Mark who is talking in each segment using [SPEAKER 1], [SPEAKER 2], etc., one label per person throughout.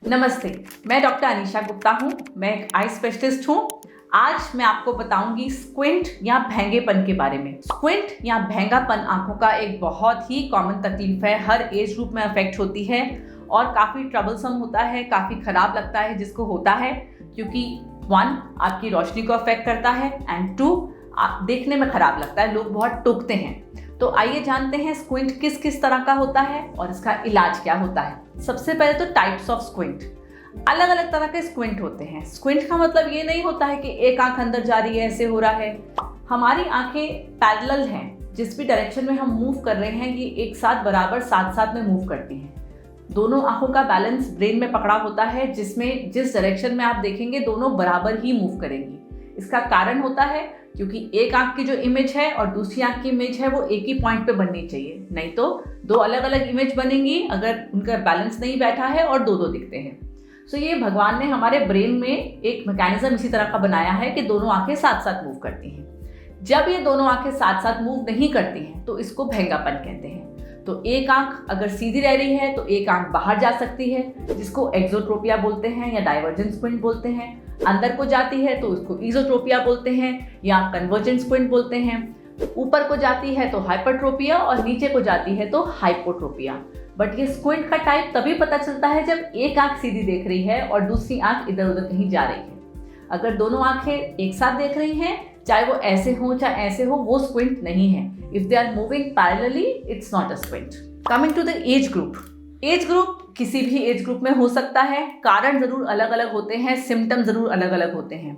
[SPEAKER 1] नमस्ते, मैं डॉक्टर अनीशा गुप्ता हूँ। मैं एक आई स्पेशलिस्ट हूँ। आज मैं आपको बताऊंगी स्क्विंट या भेंगेपन के बारे में। स्क्विंट या भेंगापन आंखों का एक बहुत ही कॉमन तकलीफ है, हर एज ग्रुप में अफेक्ट होती है और काफ़ी ट्रबलसम होता है, काफ़ी खराब लगता है जिसको होता है, क्योंकि 1 आपकी रोशनी को अफेक्ट करता है एंड 2 देखने में खराब लगता है, लोग बहुत टोकते हैं। तो आइए जानते हैं स्क्विंट किस किस तरह का होता है और इसका इलाज क्या होता है। सबसे पहले तो टाइप्स ऑफ स्क्विंट। अलग अलग तरह के स्क्विंट होते हैं। स्क्विंट का मतलब ये नहीं होता है कि एक आंख अंदर जा रही है, ऐसे हो रहा है। हमारी आंखें पैरेलल हैं, जिस भी डायरेक्शन में हम मूव कर रहे हैं ये एक साथ बराबर साथ साथ में मूव करती हैं। दोनों आंखों का बैलेंस ब्रेन में पकड़ा होता है, जिसमें जिस डायरेक्शन में आप देखेंगे दोनों बराबर ही मूव करेंगी। इसका कारण होता है क्योंकि एक आंख की जो इमेज है और दूसरी आंख की इमेज है वो एक ही पॉइंट पे बननी चाहिए, नहीं तो दो अलग अलग इमेज बनेंगी अगर उनका बैलेंस नहीं बैठा है और दो दो दिखते हैं। सो ये भगवान ने हमारे ब्रेन में एक मैकेनिज्म इसी तरह का बनाया है कि दोनों आंखें साथ साथ मूव करती हैं। जब ये दोनों आंखें साथ साथ मूव नहीं करती हैं तो इसको भेंगापन कहते हैं। तो एक आंख अगर सीधी रह रही है तो एक आंख बाहर जा सकती है, जिसको एक्सोट्रोपिया बोलते हैं या डाइवर्जेंट स्क्विंट बोलते हैं। अंदर को जाती है तो उसको इज़ोट्रोपिया बोलते हैं या कन्वर्जेंट स्क्विंट बोलते हैं। ऊपर को जाती है तो हाइपरट्रोपिया और नीचे को जाती है तो हाइपोट्रोपिया। बट ये स्क्विंट का टाइप तभी पता चलता है जब एक आंख सीधी देख रही है और दूसरी आंख इधर उधर कहीं जा रही है। अगर दोनों आंखें एक साथ देख रही हैं, चाहे वो ऐसे हो चाहे ऐसे हो, वो स्क्विंट नहीं है। If they are moving parallelly it's not a squint. Coming to the age group. Age group किसी भी एज ग्रुप में हो सकता है। कारण जरूर अलग अलग होते हैं, सिम्टम जरूर अलग अलग होते हैं।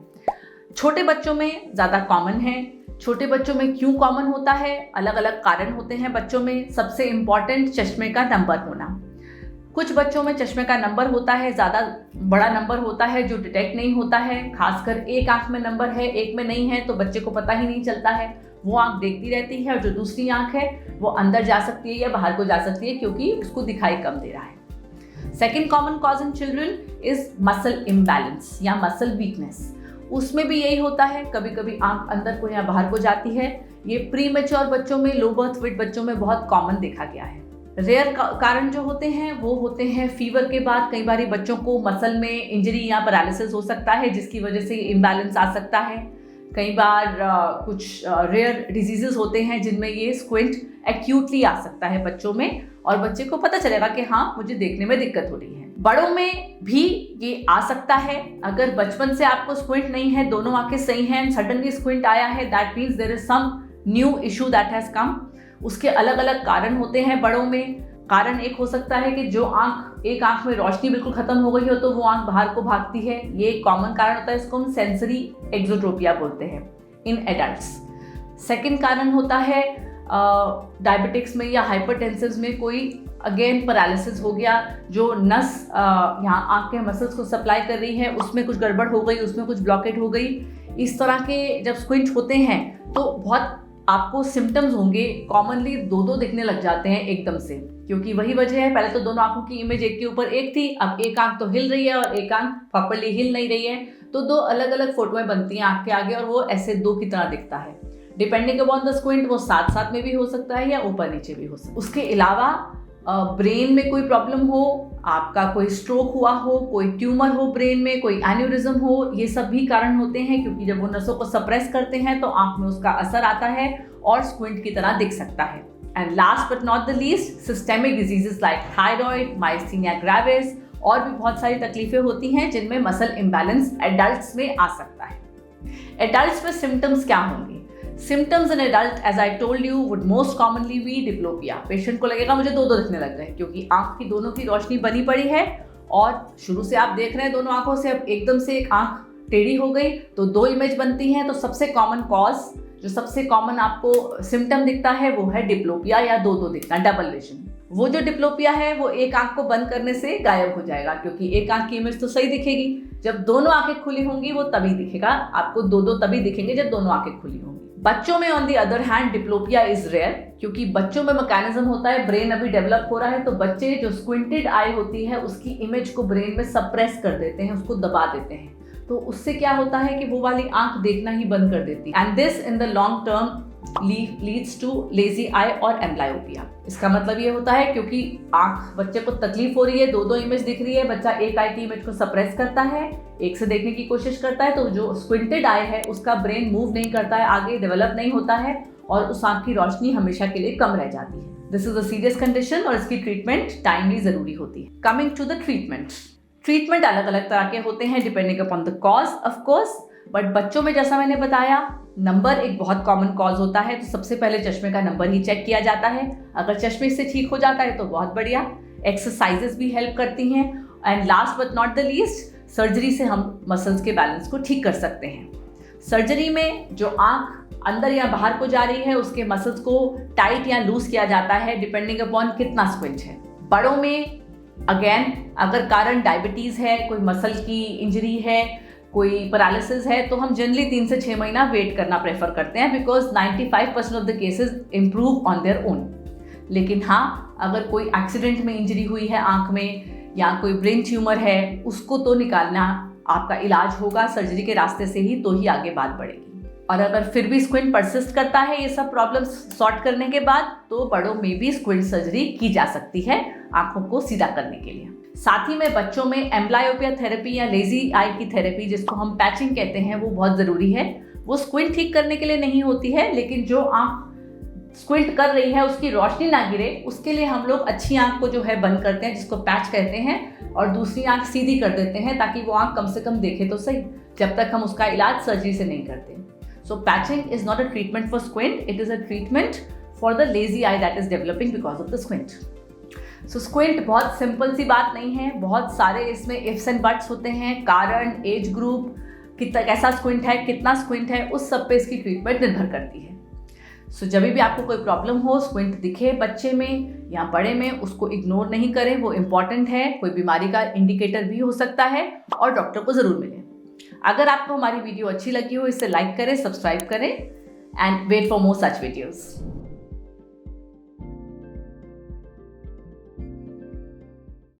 [SPEAKER 1] छोटे बच्चों में ज़्यादा कॉमन है। छोटे बच्चों में क्यों कॉमन होता है? अलग अलग कारण होते हैं बच्चों में। सबसे इम्पॉर्टेंट चश्मे का नंबर होना। कुछ बच्चों में चश्मे का नंबर होता है, ज़्यादा बड़ा नंबर होता है जो डिटेक्ट नहीं होता है। खासकर एक आंख में नंबर है, एक में नहीं है, तो बच्चे को पता ही नहीं चलता है। वो आंख देखती रहती है और जो दूसरी आंख है वो अंदर जा सकती है या बाहर को जा सकती है, क्योंकि उसको दिखाई कम दे रहा है। Second common cause in children is muscle imbalance या मसल वीकनेस। उसमें भी यही होता है, कभी कभी आंख अंदर को या बाहर को जाती है। ये प्री मैच्योर बच्चों में, लो बर्थ वेट बच्चों में बहुत कॉमन देखा गया है। रेयर कारण जो होते हैं वो होते हैं फीवर के बाद कई बार बच्चों को मसल में इंजरी या पैरालिसिस हो सकता है, जिसकी वजह से इम्बैलेंस आ सकता है। कई बार कुछ रेयर डिजीजेस होते हैं जिनमें ये स्क्विंट एक्यूटली आ सकता है बच्चों में और बच्चे को पता चलेगा कि हाँ मुझे देखने में दिक्कत हो रही है। बड़ों में भी ये आ सकता है। अगर बचपन से आपको स्क्विंट नहीं है, दोनों आंखें सही हैं, सडनली स्क्विंट आया है, that means there is some new issue that has come. उसके अलग अलग कारण होते हैं बड़ों में। कारण एक हो सकता है कि जो एक आंख में रोशनी बिल्कुल खत्म हो गई हो तो वो आंख बाहर को भागती है, ये एक कॉमन कारण होता है। इसको हम सेंसरी एक्सोट्रोपिया बोलते हैं इन एडल्ट्स। सेकंड कारण होता है डायबिटिक्स में या हाइपरटेंसिव में कोई अगेन पैरालिसिस हो गया, जो नस यहाँ आंख के मसल्स को सप्लाई कर रही है उसमें कुछ गड़बड़ हो गई, उसमें कुछ ब्लॉकेट हो गई। इस तरह के जब स्क्विंट होते हैं तो बहुत आपको सिम्टम्स होंगे। कॉमनली दो दो दिखने लग जाते हैं एकदम से, क्योंकि वही वजह है, पहले तो दोनों आंखों की इमेज एक के ऊपर एक थी, अब एक आंख तो हिल रही है और एक आंख प्रॉपर्ली हिल नहीं रही है, तो दो अलग अलग फोटोएं बनती हैं आंख के आगे और वो ऐसे दो की तरह दिखता है। डिपेंडिंग अपॉन द स्क्विंट वो साथ साथ में भी हो सकता है या ऊपर नीचे भी हो सकता है। उसके अलावा ब्रेन में कोई प्रॉब्लम हो, आपका कोई स्ट्रोक हुआ हो, कोई ट्यूमर हो ब्रेन में, कोई एन्यूरिज्म हो, ये सब भी कारण होते हैं, क्योंकि जब वो नसों को सप्रेस करते हैं तो आंख में उसका असर आता है और स्क्विंट की तरह दिख सकता है। And last but not the least, systemic diseases like thyroid, myasthenia gravis और भी बहुत सारी तकलीफें होती हैं जिनमें मसल इम्बैलेंस एडल्ट्स में आ सकता है। एडल्ट्स में सिम्टम्स क्या होंगे? Symptoms in adult age I told you would most commonly be diplopia. Patient को लगेगा मुझे दो दो दिखने लग गए, क्योंकि आंख की दोनों की रोशनी बनी पड़ी है और शुरू से आप देख रहे हैं दोनों आंखों से, अब एकदम से एक आंख टेढ़ी हो गई तो दो इमेज बनती हैं। तो सबसे कॉमन कॉज, जो सबसे कॉमन आपको सिम्टम दिखता है वो है डिप्लोपिया या दो दो दिखना, डबल विजन। वो जो डिप्लोपिया है वो एक आंख को बंद करने से गायब हो जाएगा, क्योंकि एक आंख की इमेज तो सही दिखेगी, जब दोनों आंखें खुली होंगी वो तभी दिखेगा आपको। दो दो तभी दिखेंगे जब दोनों आंखें खुली होंगी। बच्चों में on the other hand diplopia is rare, क्योंकि बच्चों में मैकेनिज्म होता है, ब्रेन अभी डेवलप हो रहा है, तो बच्चे जो स्क्विंटेड आई होती है उसकी इमेज को ब्रेन में सप्रेस कर देते हैं, उसको दबा देते हैं। तो उससे क्या होता है कि वो वाली आंख देखना ही बंद कर देती है। And this in the long term leads to lazy eye और एम्ब्लायोपिया। इसका मतलब ये होता है क्योंकि आंख बच्चे को तकलीफ हो रही है, दो इमेज दिख रही है, बच्चा एक आई की इमेज को सप्रेस करता है, एक से देखने की कोशिश करता है, तो जो स्क्विंटेड आई है उसका ब्रेन मूव नहीं करता है, आगे डेवलप नहीं होता है और उस आंख की रोशनी हमेशा के लिए कम रह जाती है। This is a serious condition और इसकी ट्रीटमेंट टाइमली जरूरी होती है। कमिंग टू द ट्रीटमेंट अलग अलग तरह के होते हैं depending upon the cause of course, but बच्चों में जैसा मैंने बताया नंबर एक बहुत कॉमन कॉज होता है, तो सबसे पहले चश्मे का नंबर ही चेक किया जाता है। अगर चश्मे से ठीक हो जाता है तो बहुत बढ़िया। एक्सरसाइजेस भी हेल्प करती हैं and last but not the least surgery से हम मसल्स के बैलेंस को ठीक कर सकते हैं। सर्जरी में जो आंख अंदर या बाहर को जा रही है उसके मसल्स को टाइट या लूज किया जाता है डिपेंडिंग अपॉन कितना स्क्विंट है। बड़ों में अगेन अगर कारण डायबिटीज है, कोई मसल की इंजरी है, कोई पैरालिसिस है, तो हम जनरली 3 से 6 महीना वेट करना प्रेफर करते हैं because 95% of the cases improve on their own. लेकिन हाँ, अगर कोई एक्सीडेंट में इंजरी हुई है आंख में या कोई ब्रेन ट्यूमर है, उसको तो निकालना आपका इलाज होगा सर्जरी के रास्ते से ही, तो ही आगे बात बढ़ेगी। और अगर फिर भी स्क्विंट परसिस्ट करता है ये सब प्रॉब्लम्स सॉर्ट करने के बाद, तो बड़ों में भी स्क्विंट सर्जरी की जा सकती है आंखों को सीधा करने के लिए। साथ ही में बच्चों में एम्ब्लायोपिया थेरेपी या लेजी आई की थेरेपी जिसको हम पैचिंग कहते हैं वो बहुत ज़रूरी है। वो स्क्विंट ठीक करने के लिए नहीं होती है, लेकिन जो आंख स्क्विंट कर रही है उसकी रोशनी ना गिरे उसके लिए हम लोग अच्छी आंख को जो है बंद करते हैं जिसको पैच कहते हैं, और दूसरी आंख सीधी कर देते हैं ताकि वो आंख कम से कम देखे तो सही, जब तक हम उसका इलाज सर्जरी से नहीं करते। So patching is not a treatment for squint, it is a treatment for the lazy eye that is developing because of the squint. So squint बहुत सिंपल सी बात नहीं है, बहुत सारे इसमें इफ्स एंड बट्स होते हैं, कारण, एज ग्रुप, कितना कैसा स्क्विंट है, कितना स्क्विंट है, उस सब पे इसकी ट्रीटमेंट निर्भर करती है। सो जब भी आपको कोई प्रॉब्लम हो, स्क्विंट दिखे बच्चे में या बड़े में, उसको इग्नोर नहीं करें, वो इम्पॉर्टेंट है, कोई बीमारी का इंडिकेटर भी हो सकता है और डॉक्टर को ज़रूर मिलें। अगर आपको हमारी वीडियो अच्छी लगी हो इसे लाइक करें, सब्सक्राइब करें and wait for more such videos.